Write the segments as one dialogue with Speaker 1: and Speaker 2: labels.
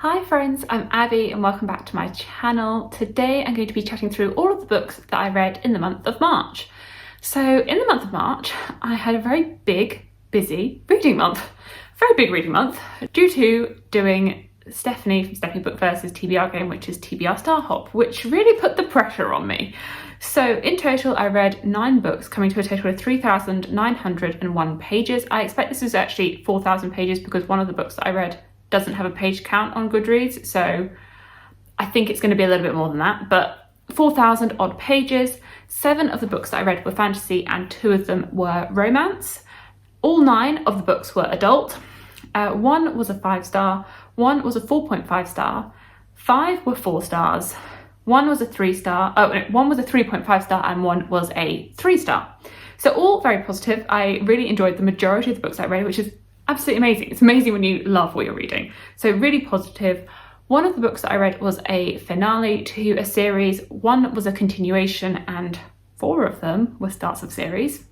Speaker 1: Hi friends, I'm Abby and welcome back to my channel. Today I'm going to be chatting through all of the books that I read in the month of March. So in the month of March, I had a very big, busy reading month. Very big reading month due to doing Stephanie from Stephanie Bookverse's TBR game, which is TBR Star Hop, which really put the pressure on me. So in total, I read 9 books, coming to a total of 3,901 pages. I expect this is actually 4,000 pages because one of the books that I read doesn't have a page count on Goodreads, so I think it's going to be a little bit more than that, but 4,000 odd pages. 7 of the books that I read were fantasy and 2 of them were romance. All 9 of the books were adult. 1 was a 5-star, 1 was a 4.5 star, 5 were 4 stars, 1 was a 3-star, 1 was a 3.5 star and 1 was a 3-star. So all very positive. I really enjoyed the majority of the books I read, which is absolutely amazing. It's amazing when you love what you're reading. So really positive. One of the books that I read was a finale to a series. 1 was a continuation and 4 of them were starts of series.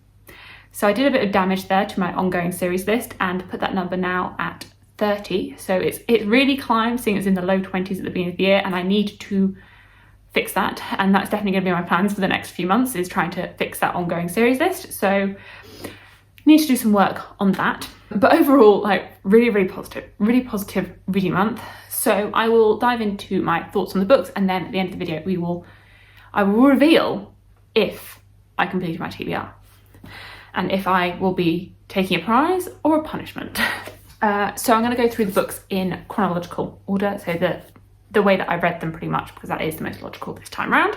Speaker 1: So I did a bit of damage there to my ongoing series list and put that number now at 30. So it really climbed, seeing it's in the low 20s at the beginning of the year, and I need to fix that. And that's definitely going to be my plans for the next few months, is trying to fix that ongoing series list. So need to do some work on that. But overall, like really positive reading month. So I will dive into my thoughts on the books, and then at the end of the video I will reveal if I completed my TBR and if I will be taking a prize or a punishment. So I'm going to go through the books in chronological order, so the way that I read them pretty much, because that is the most logical this time round.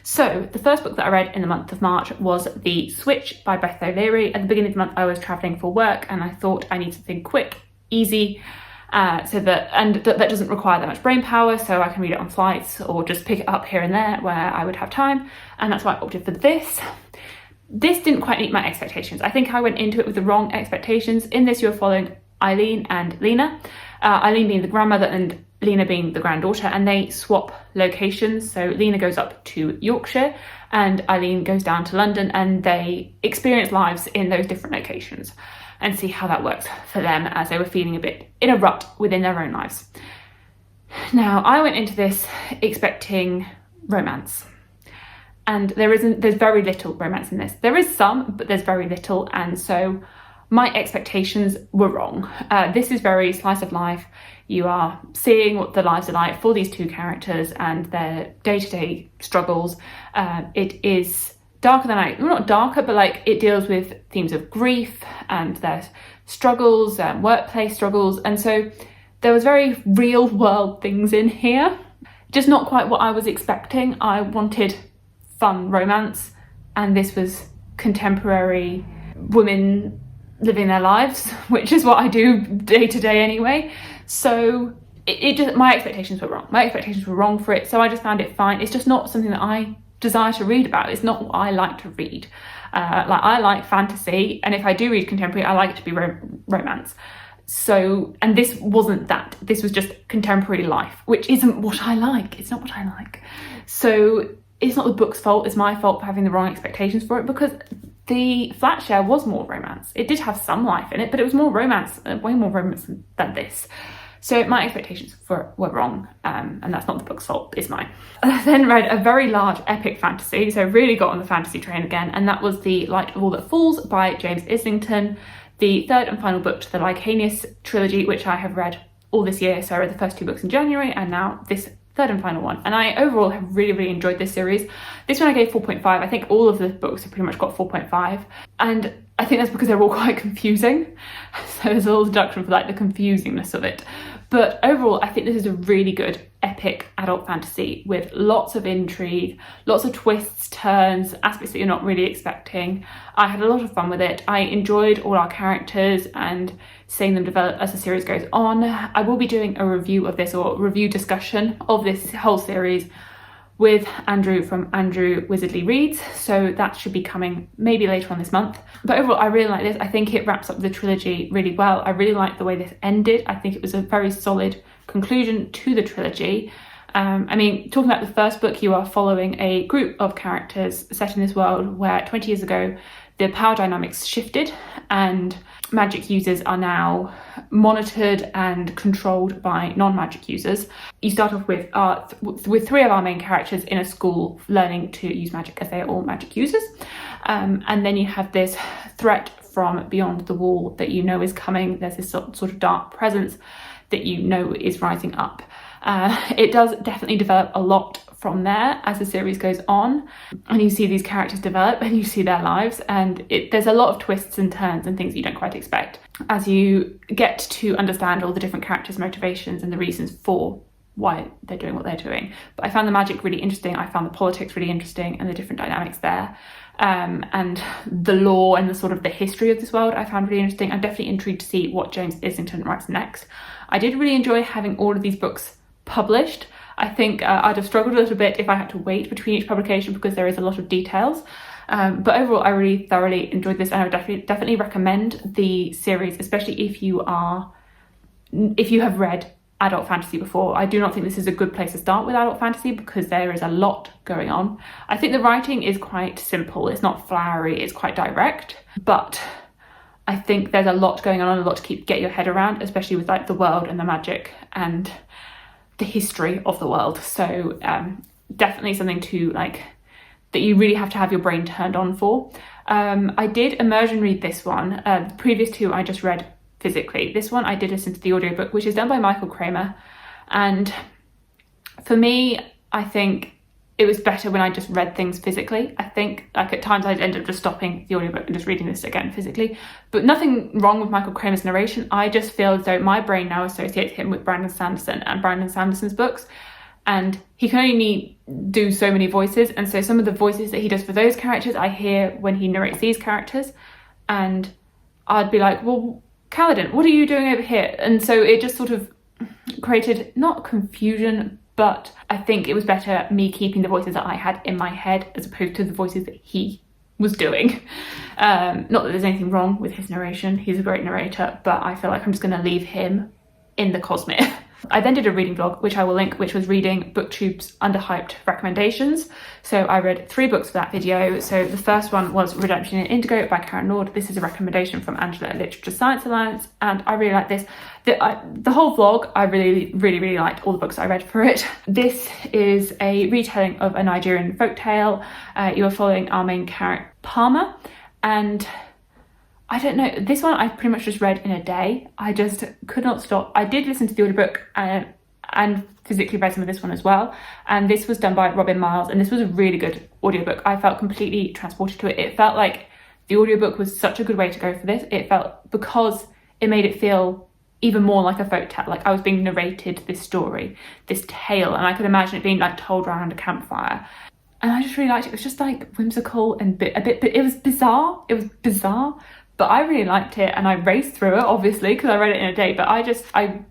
Speaker 1: So the first book that I read in the month of March was The Switch by Beth OLeary. At the beginning of the month I was travelling for work and I thought I need something quick, easy, that doesn't require that much brain power, so I can read it on flights or just pick it up here and there where I would have time, and that's why I opted for this. This didn't quite meet my expectations. I think I went into it with the wrong expectations. In this you're following Eileen and Lena, Eileen being the grandmother and Lena being the granddaughter, and they swap locations. So Lena goes up to Yorkshire and Eileen goes down to London, and they experience lives in those different locations and see how that works for them as they were feeling a bit in a rut within their own lives. Now, I went into this expecting romance, and there's very little romance in this. There is some, but there's very little, and so my expectations were wrong. This is very slice of life. You are seeing what the lives are like for these 2 characters and their day-to-day struggles. It is darker than not darker, but like it deals with themes of grief and their struggles, workplace struggles. And so there was very real world things in here. Just not quite what I was expecting. I wanted fun romance, and this was contemporary women living their lives, which is what I do day to day anyway. So my expectations were wrong. My expectations were wrong for it, so I just found it fine. It's just not something that I desire to read about. It's not what I like to read. Like I like fantasy, and if I do read contemporary, I like it to be romance. So, and this wasn't that. This was just contemporary life, which isn't what I like. It's not what I like. So it's not the book's fault, it's my fault for having the wrong expectations for it, because the flat share was more romance. It did have some life in it, but it was more romance, way more romance than this. So my expectations were wrong, and that's not the book's fault, it's mine. I then read a very large epic fantasy, so really got on the fantasy train again, and that was The Light of All That Falls by James Islington, the 3rd and final book to the Lycanius trilogy, which I have read all this year. So I read the first 2 books in January, and now this 3rd and final one, and I overall have really enjoyed this series. This one I gave 4.5. I think all of the books have pretty much got 4.5, and I think that's because they're all quite confusing, so there's a little deduction for like the confusingness of it. But overall, I think this is a really good epic adult fantasy with lots of intrigue, lots of twists, turns, aspects that you're not really expecting. I had a lot of fun with it. I enjoyed all our characters and seeing them develop as the series goes on. I will be doing a review of this, or review discussion of this whole series, with Andrew from Andrew Wizardly Reads, so that should be coming maybe later on this month. But overall, I really like this. I think it wraps up the trilogy really well. I really like the way this ended. I think it was a very solid conclusion to the trilogy. I mean, talking about the first book, you are following a group of characters set in this world where 20 years ago the power dynamics shifted and magic users are now monitored and controlled by non-magic users. You start off with three of our main characters in a school learning to use magic, as they are all magic users. And then you have this threat from beyond the wall that you know is coming. There's this sort of dark presence that you know is rising up. It does definitely develop a lot from there as the series goes on, and you see these characters develop and you see their lives, and there's a lot of twists and turns and things you don't quite expect as you get to understand all the different characters' motivations and the reasons for why they're doing what they're doing. But I found the magic really interesting, I found the politics really interesting and the different dynamics there. And the lore and the sort of the history of this world I found really interesting. I'm definitely intrigued to see what James Islington writes next. I did really enjoy having all of these books published. I think I'd have struggled a little bit if I had to wait between each publication because there is a lot of details. But overall, I really thoroughly enjoyed this, and I would definitely recommend the series, especially if you have read adult fantasy before. I do not think this is a good place to start with adult fantasy because there is a lot going on. I think the writing is quite simple. It's not flowery, it's quite direct, but I think there's a lot going on and a lot to get your head around, especially with like the world and the magic and the history of the world. So definitely something to like that you really have to have your brain turned on for. I did immersion read this one. The previous two I just read physically. This one I did listen to the audiobook, which is done by Michael Kramer, and for me I think it was better when I just read things physically. I think like at times I'd end up just stopping the audiobook and just reading this again physically, but nothing wrong with Michael Kramer's narration. I just feel as though my brain now associates him with Brandon Sanderson and Brandon Sanderson's books, and he can only do so many voices, and so some of the voices that he does for those characters I hear when he narrates these characters, and I'd be like, well, Kaladin, what are you doing over here? And so it just sort of created not confusion, but I think it was better me keeping the voices that I had in my head as opposed to the voices that he was doing. Not that there's anything wrong with his narration, he's a great narrator, but I feel like I'm just going to leave him in the cosmere. I then did a reading vlog, which I will link, which was reading BookTube's underhyped recommendations. So I read 3 books for that video. So the first one was Redemption in Indigo by Karen Lord. This is a recommendation from Angela at Literature Science Alliance, and I really like this. The whole vlog, I really liked all the books I read for it. This is a retelling of a Nigerian folktale. You are following our main character, Palmer, and I don't know, this one I pretty much just read in a day. I just could not stop. I did listen to the audiobook and physically read some of this one as well. And this was done by Robin Miles, and this was a really good audiobook. I felt completely transported to it. It felt like the audiobook was such a good way to go for this. It felt, because it made it feel even more like a folktale, like I was being narrated this story, this tale, and I could imagine it being like told around a campfire. And I just really liked it. It was just like whimsical and a bit, but it was bizarre. But I really liked it, and I raced through it, obviously, because I read it in a day. But I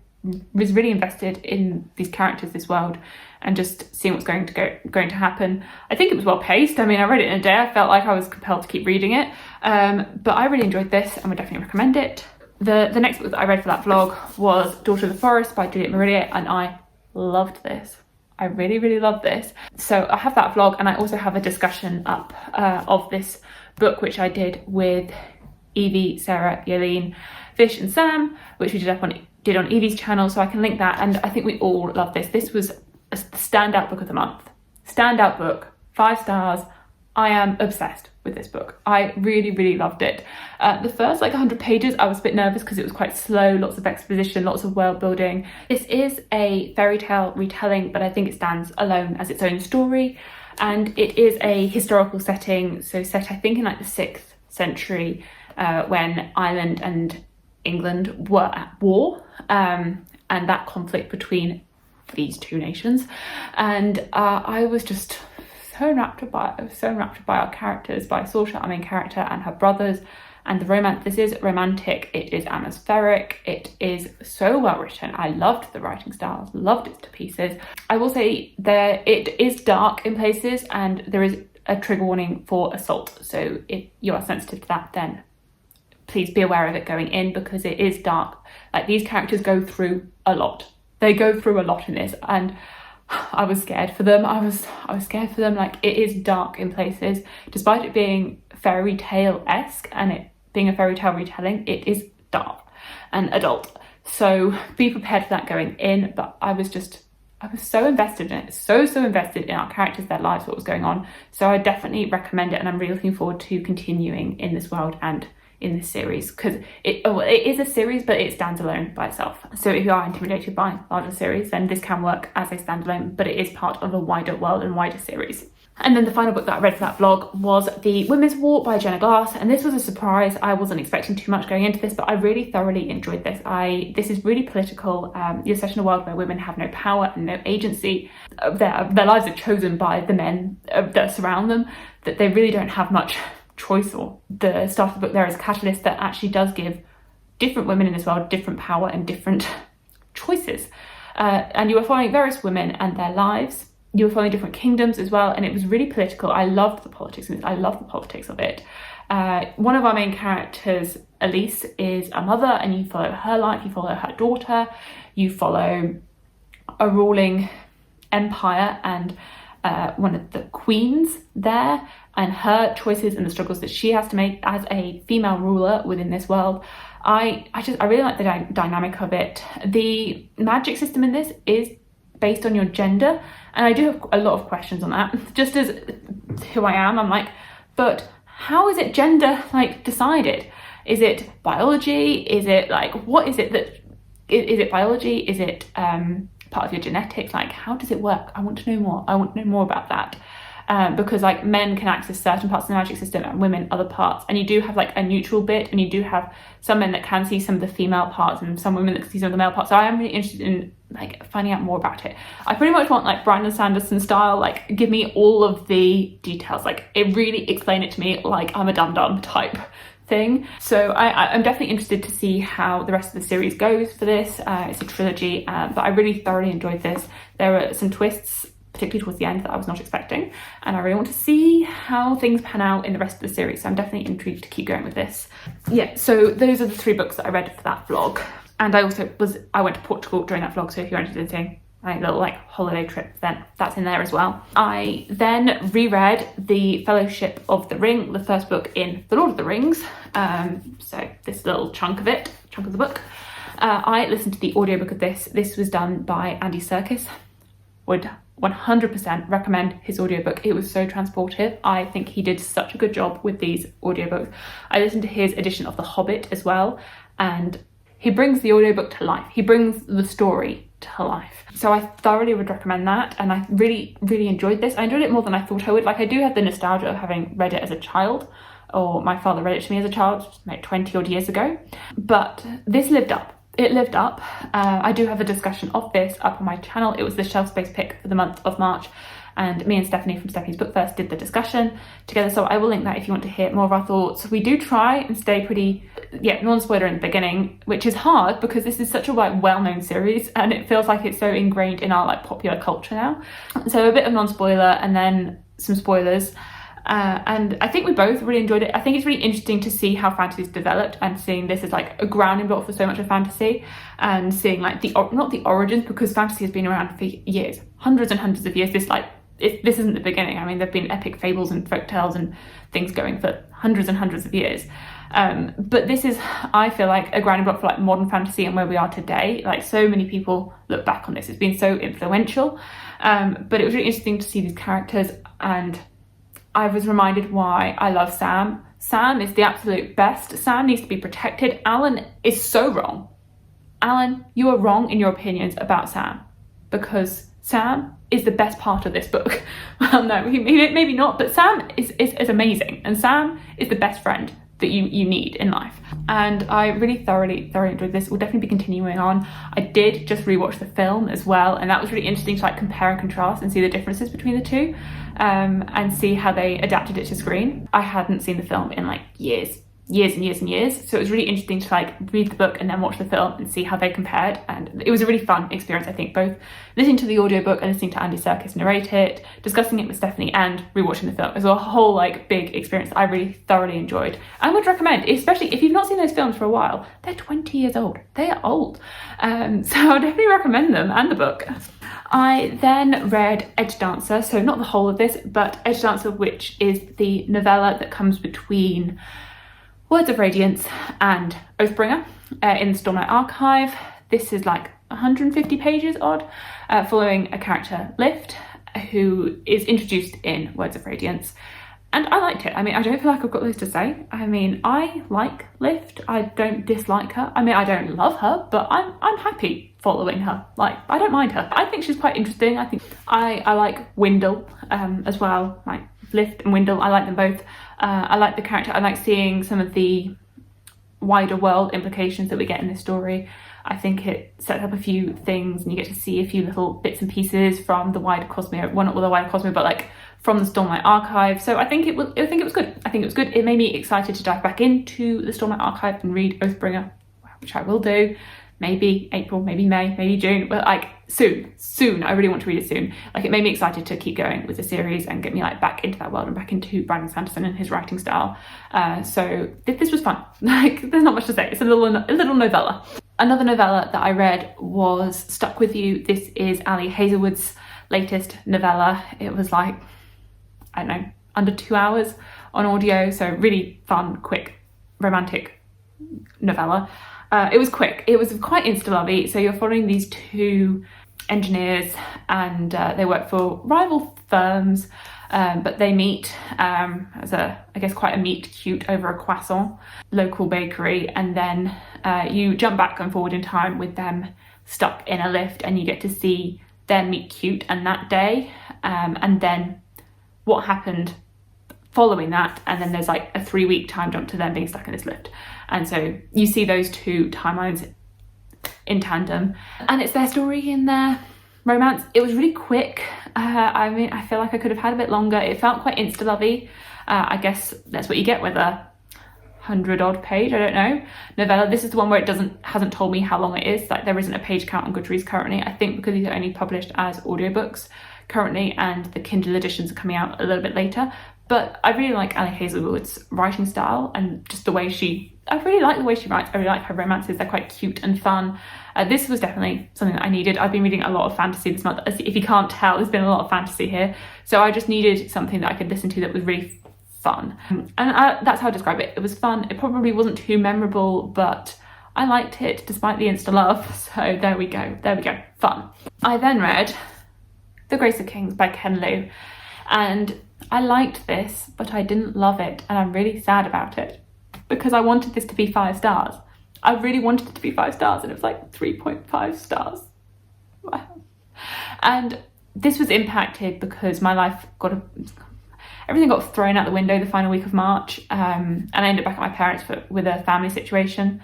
Speaker 1: was really invested in these characters, this world, and just seeing what's going to happen. I think it was well paced. I mean, I read it in a day. I felt like I was compelled to keep reading it. But I really enjoyed this and would definitely recommend it. The next book that I read for that vlog was Daughter of the Forest by Juliet Marillier, and I loved this. I really loved this. So I have that vlog, and I also have a discussion up of this book, which I did with Evie, Sarah, Yolene, Fish and Sam, which we did on Evie's channel, so I can link that, and I think we all love this. This was a standout book of the month. Standout book, 5 stars. I am obsessed with this book. I really loved it. The first 100 pages I was a bit nervous because it was quite slow, lots of exposition, lots of world building. This is a fairy tale retelling, but I think it stands alone as its own story, and it is a historical setting, so set I think in the 6th century, when Ireland and England were at war, and that conflict between these two nations. And I was just so enraptured by it. I was so enraptured by our characters, by Saoirse, our main character, and her brothers, and the romance. This is romantic, it is atmospheric, it is so well written. I loved the writing style, loved it to pieces. I will say it is dark in places, and there is a trigger warning for assault, so if you are sensitive to that, then please be aware of it going in, because it is dark. These characters go through a lot. They go through a lot in this, and I was scared for them. I was scared for them. Like, it is dark in places, despite it being fairy tale-esque and it being a fairy tale retelling, it is dark and adult. So be prepared for that going in. But I was so invested in it, so invested in our characters, their lives, what was going on. So I definitely recommend it, and I'm really looking forward to continuing in this world and in this series, because it is a series, but it stands alone by itself. So if you are intimidated by larger series, then this can work as a standalone, but it is part of a wider world and wider series. And then the final book that I read for that vlog was The Women's War by Jenna, and this was a surprise. I wasn't expecting too much going into this, but I really thoroughly enjoyed this. This is really political. You're set in a world where women have no power and no agency. Their lives are chosen by the men that surround them, that they really don't have much choice. Or the start of the book there is a catalyst that actually does give different women in this world different power and different choices. And you are following various women and their lives. You were following different kingdoms as well, and it was really political. I loved the politics of it. I love the politics of it. One of our main characters, Elise, is a mother, and you follow her life, you follow her daughter, you follow a ruling empire and one of the queens there, and her choices and the struggles that she has to make as a female ruler within this world. I really like the dynamic of it. The magic system in this is based on your gender, and I do have a lot of questions on that. Just as who I am, I'm like, but how is it gender like decided? Is it biology? Is it like, what is it that is it biology? Is it part of your genetics? Like, how does it work? I want to know more. I want to know more about that. Because like men can access certain parts of the magic system and women other parts, and you do have like a neutral bit, and you do have some men that can see some of the female parts and some women that can see some of the male parts. So I am really interested in like finding out more about it. I pretty much want like Brandon Sanderson style, like give me all of the details, like it really explain it to me like I'm a dum-dum type thing. So I'm definitely interested to see how the rest of the series goes for this. It's a trilogy, but I really thoroughly enjoyed this. There were some twists, particularly towards the end, that I was not expecting, and I really want to see how things pan out in the rest of the series. So I'm definitely intrigued to keep going with this. Yeah, so those are the 3 books that I read for that vlog. And I went to Portugal during that vlog, so if you're interested in seeing my little like holiday trip, then that's in there as well. I then reread The Fellowship of the Ring, the first book in The Lord of the Rings. So this little chunk of the book. I listened to the audiobook of this. This was done by Andy Serkis. Would 100% recommend his audiobook. It was so transportive. I think he did such a good job with these audiobooks. I listened to his edition of The Hobbit as well, and he brings the audiobook to life. He brings the story to life. So I thoroughly would recommend that, and I really enjoyed this. I enjoyed it more than I thought I would. Like, I do have the nostalgia of having read it as a child, or my father read it to me as a child like 20 odd years ago, but this lived up. It lived up. I do have a discussion of this up on my channel. It was the shelf space pick for the month of March, and me and Stephanie from Stephanie's Book First did the discussion together, so I will link that if you want to hear more of our thoughts. We do try and stay pretty, non-spoiler in the beginning, which is hard because this is such a like well-known series, and it feels like it's so ingrained in our like popular culture now. So a bit of non-spoiler and then some spoilers. And I think we both really enjoyed it. I think it's really interesting to see how fantasy's developed, and seeing this as like a grounding block for so much of fantasy, and seeing like not the origins, because fantasy has been around for years, hundreds and hundreds of years. This isn't the beginning. I mean, there've been epic fables and folktales and things going for hundreds and hundreds of years. But this is, I feel like, a grounding block for like modern fantasy and where we are today. Like, so many people look back on this. It's been so influential. But it was really interesting to see these characters, and I was reminded why I love Sam. Sam is the absolute best. Sam needs to be protected. Alan is so wrong. Alan, you are wrong in your opinions about Sam, because Sam is the best part of this book. Well, no, maybe not, but Sam is amazing, and Sam is the best friend that you need in life. And I really thoroughly enjoyed this. We'll definitely be continuing on. I did just rewatch the film as well, and that was really interesting to like compare and contrast and see the differences between the two, and see how they adapted it to screen. I hadn't seen the film in like years and years, so it was really interesting to like read the book and then watch the film and see how they compared, and it was a really fun experience. I think both listening to the audiobook and listening to Andy Serkis narrate it, discussing it with Stephanie, and rewatching the film. It was a whole like big experience that I really thoroughly enjoyed and would recommend, especially if you've not seen those films for a while. They're 20 years old. They are old, so I definitely recommend them, and the book. I then read Edgedancer, so not the whole of this, but Edgedancer, which is the novella that comes between Words of Radiance and Oathbringer in the Stormlight Archive. This is like 150 pages odd, following a character, Lift, who is introduced in Words of Radiance. And I liked it. I mean, I don't feel like I've got loads to say. I mean, I like Lift. I don't dislike her. I mean, I don't love her, but I'm happy following her. Like, I don't mind her. I think she's quite interesting. I think I like Windle as well. Like Lift and Windle, I like them both. I like the character. I like seeing some of the wider world implications that we get in this story. I think it sets up a few things and you get to see a few little bits and pieces from the wider Cosmo, well, not the wider Cosmo, but like from the Stormlight Archive. So I think it was good. I think it was good. It made me excited to dive back into the Stormlight Archive and read Oathbringer, which I will do. Maybe April, maybe May, maybe June, but like soon. I really want to read it soon. Like, it made me excited to keep going with the series and get me like back into that world and back into Brandon Sanderson and his writing style. So this was fun. Like, there's not much to say. It's a little novella. Another novella that I read was Stuck With You. This is Ali Hazelwood's latest novella. It was like, I don't know, under 2 hours on audio. So really fun, quick, romantic novella. It was quick. It was quite insta-lovey. So you're following these two engineers and they work for rival firms, but they meet as I guess quite a meet cute over a croissant, local bakery, and then you jump back and forward in time with them stuck in a lift and you get to see their meet cute and that day, and then what happened following that, and then there's like a 3-week time jump to them being stuck in this lift. And so you see those two timelines in tandem, and it's their story and their romance. It was really quick. I mean, I feel like I could have had a bit longer. It felt quite insta-lovey. I guess that's what you get with a 100-odd page, I don't know, novella. This is the one where it hasn't told me how long it is. Like, there isn't a page count on Goodreads currently. I think because these are only published as audiobooks currently, and the Kindle editions are coming out a little bit later. But I really like Ali Hazelwood's writing style and just the way I really like the way she writes. I really like her romances. They're quite cute and fun. This was definitely something that I needed. I've been reading a lot of fantasy this month. If you can't tell, there's been a lot of fantasy here. So I just needed something that I could listen to that was really fun. And that's how I describe it. It was fun. It probably wasn't too memorable, but I liked it despite the insta love. So there we go. Fun. I then read The Grace of Kings by Ken Liu. And I liked this, but I didn't love it, and I'm really sad about it because I wanted this to be 5 stars. I really wanted it to be 5 stars, and it was like 3.5 stars. Wow. And this was impacted because my life everything got thrown out the window the final week of March, and I ended up back at my parents with a family situation,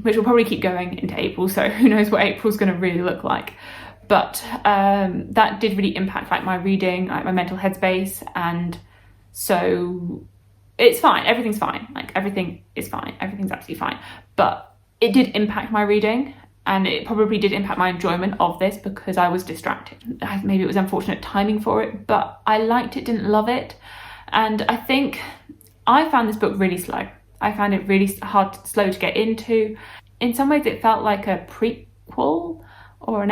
Speaker 1: which will probably keep going into April, so who knows what April's going to really look like. But that did really impact like my reading, like my mental headspace, and so it's fine. Everything's fine. Like, everything is fine. Everything's absolutely fine. But it did impact my reading, and it probably did impact my enjoyment of this because I was distracted. Maybe it was unfortunate timing for it, but I liked it, didn't love it, and I think I found this book really slow. I found it really slow to get into. In some ways, it felt like a prequel. Or a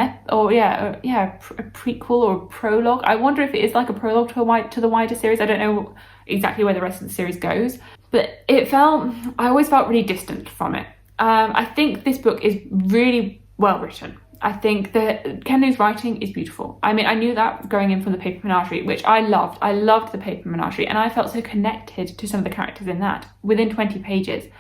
Speaker 1: prequel or a prologue. I wonder if it is like a prologue to the wider series. I don't know exactly where the rest of the series goes, but I always felt really distant from it. I think this book is really well written. I think that Ken Liu's writing is beautiful. I mean, I knew that going in from the Paper Menagerie, which I loved. I loved the Paper Menagerie, and I felt so connected to some of the characters in that within 20 pages.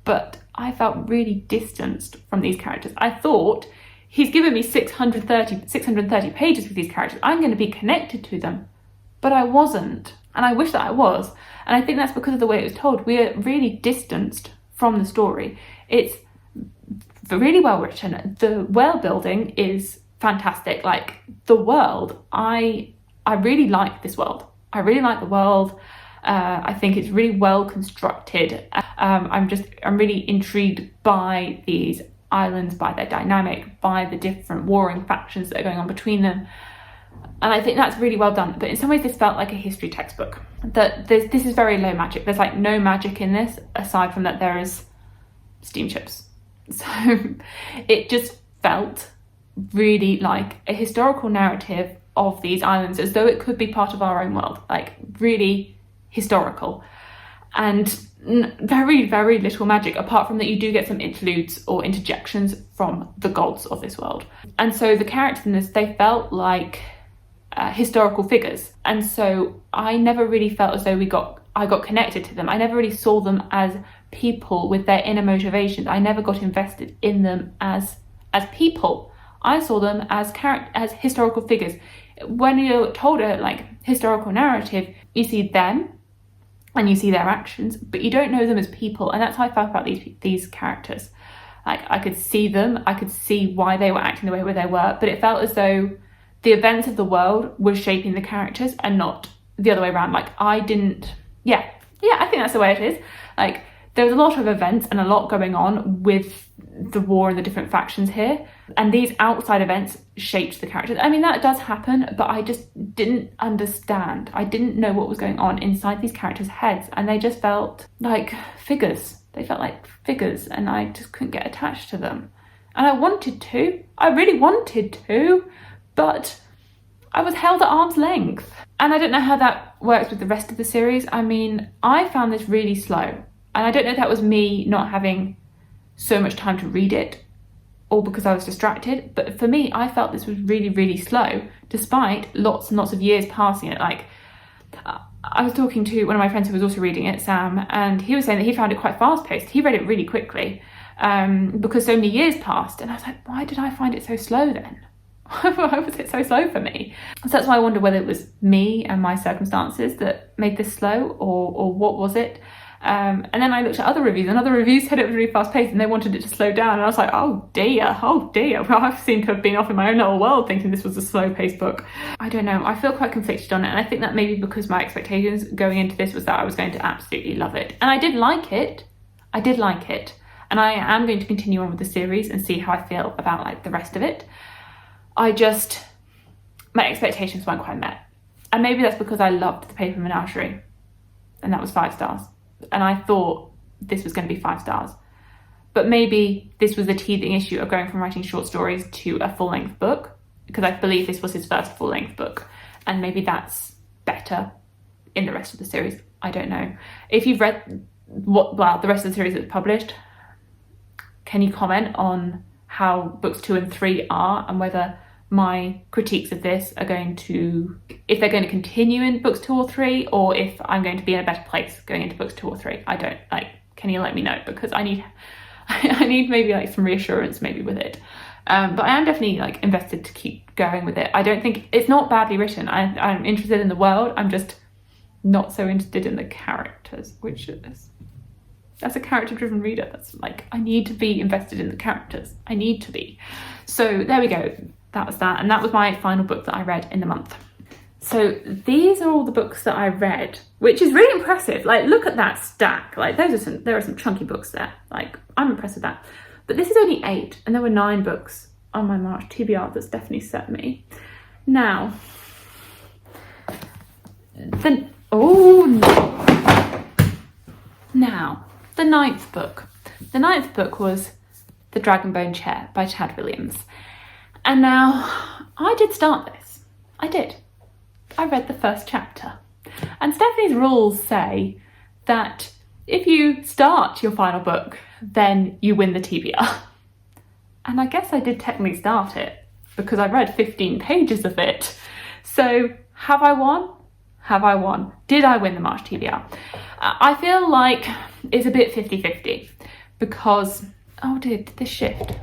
Speaker 1: But I felt really distanced from these characters. I thought, he's given me 630 pages with these characters. I'm going to be connected to them. But I wasn't. And I wish that I was. And I think that's because of the way it was told. We're really distanced from the story. It's really well written. The world building is fantastic. Like, the world, I really like this world. I really like the world. I think it's really well constructed. I'm really intrigued by these islands, by their dynamic, by the different warring factions that are going on between them, and I think that's really well done. But in some ways this felt like a history textbook. This is very low magic. There's like no magic in this aside from that there is steamships, so it just felt really like a historical narrative of these islands as though it could be part of our own world, like really historical. And very, very little magic, apart from that you do get some interludes or interjections from the gods of this world. And so the characters in this, they felt like historical figures. And so I never really felt as though I got connected to them. I never really saw them as people with their inner motivations. I never got invested in them as people. I saw them as historical figures. When you're told a like historical narrative, you see them and you see their actions, but you don't know them as people. And that's how I felt about these characters. Like, I could see them, I could see why they were acting the way they were, but it felt as though the events of the world were shaping the characters and not the other way around. Like, I think that's the way it is. Like, there was a lot of events and a lot going on with the war and the different factions here, and these outside events shaped the characters. I mean, that does happen, but I just didn't understand. I didn't know what was going on inside these characters' heads, and they just felt like figures. They felt like figures, and I just couldn't get attached to them. And I really wanted to, but I was held at arm's length. And I don't know how that works with the rest of the series. I mean, I found this really slow. And I don't know if that was me not having so much time to read it or because I was distracted. But for me, I felt this was really, really slow, despite lots and lots of years passing it. Like, I was talking to one of my friends who was also reading it, Sam, and he was saying that he found it quite fast-paced. He read it really quickly because so many years passed. And I was like, why did I find it so slow then? Why was it so slow for me? So that's why I wonder whether it was me and my circumstances that made this slow, or what was it? And then I looked at other reviews, and other reviews said it was really fast-paced and they wanted it to slow down. And I was like, oh dear. Well, I seem to have been off in my own little world thinking this was a slow-paced book. I don't know. I feel quite conflicted on it. And I think that maybe because my expectations going into this was that I was going to absolutely love it. And I did like it. And I am going to continue on with the series and see how I feel about like the rest of it. My expectations weren't quite met. And maybe that's because I loved The Paper Menagerie, and that was 5 stars. And I thought this was going to be 5 stars. But maybe this was the teething issue of going from writing short stories to a full-length book, because I believe this was his first full-length book. And maybe that's better in the rest of the series. I don't know. If you've read the rest of the series that's published, can you comment on how books 2 and 3 are, and whether my critiques of this are if they're going to continue in books 2 or 3, or if I'm going to be in a better place going into books 2 or 3. I don't can you let me know, because I need maybe like some reassurance maybe with it. But I am definitely like invested to keep going with it. I don't think it's not badly written. I'm interested in the world. I'm just not so interested in the characters, which is, as a character-driven reader, that's like, I need to be invested in the characters. I need to be. So there we go. That was that. And that was my final book that I read in the month. So these are all the books that I read, which is really impressive. Like, look at that stack. Like, there are some chunky books there. Like, I'm impressed with that. But this is only 8, and there were 9 books on my March TBR that's definitely set me. Now, the 9th book. The 9th book was The Dragonbone Chair by Chad Williams. And now, I did start this. I did. I read the first chapter. And Stephanie's rules say that if you start your final book, then you win the TBR. And I guess I did technically start it, because I read 15 pages of it. So, have I won? Have I won? Did I win the March TBR? I feel like it's a bit 50-50, because, did this shift?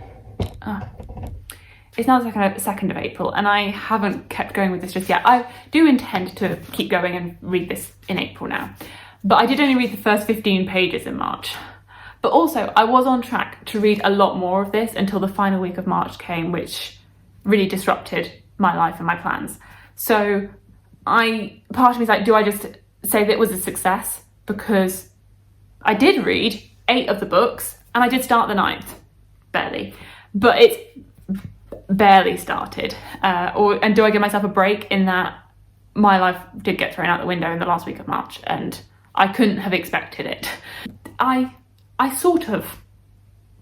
Speaker 1: It's now the 2nd of April, and I haven't kept going with this just yet. I do intend to keep going and read this in April now. But I did only read the first 15 pages in March. But also, I was on track to read a lot more of this until the final week of March came, which really disrupted my life and my plans. So part of me is like, do I just say that it was a success? Because I did read 8 of the books, and I did start the 9th, barely. But it's barely started. And do I give myself a break in that my life did get thrown out the window in the last week of March, and I couldn't have expected it. I sort of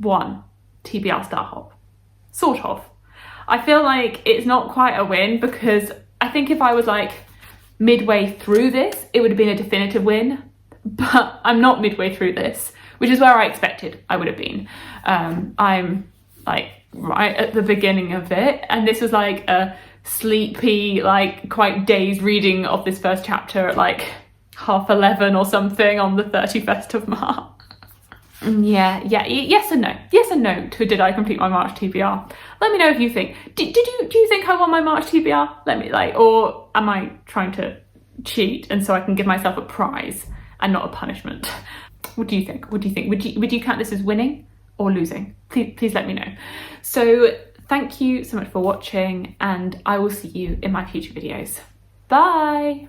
Speaker 1: won TBR Star Hop. Sort of. I feel like it's not quite a win, because I think if I was like midway through this, it would have been a definitive win, but I'm not midway through this, which is where I expected I would have been. I'm like right at the beginning of it, and this was like a sleepy, like quite dazed reading of this first chapter at like 11:30 or something on the 31st of March. Yes and no to did I complete my March TBR. Let me know if you think, do you think I won my March TBR? Let me, like, or am I trying to cheat and so I can give myself a prize and not a punishment? What do you think? Would you count this as winning or losing? Please let me know. So thank you so much for watching, and I will see you in my future videos. Bye.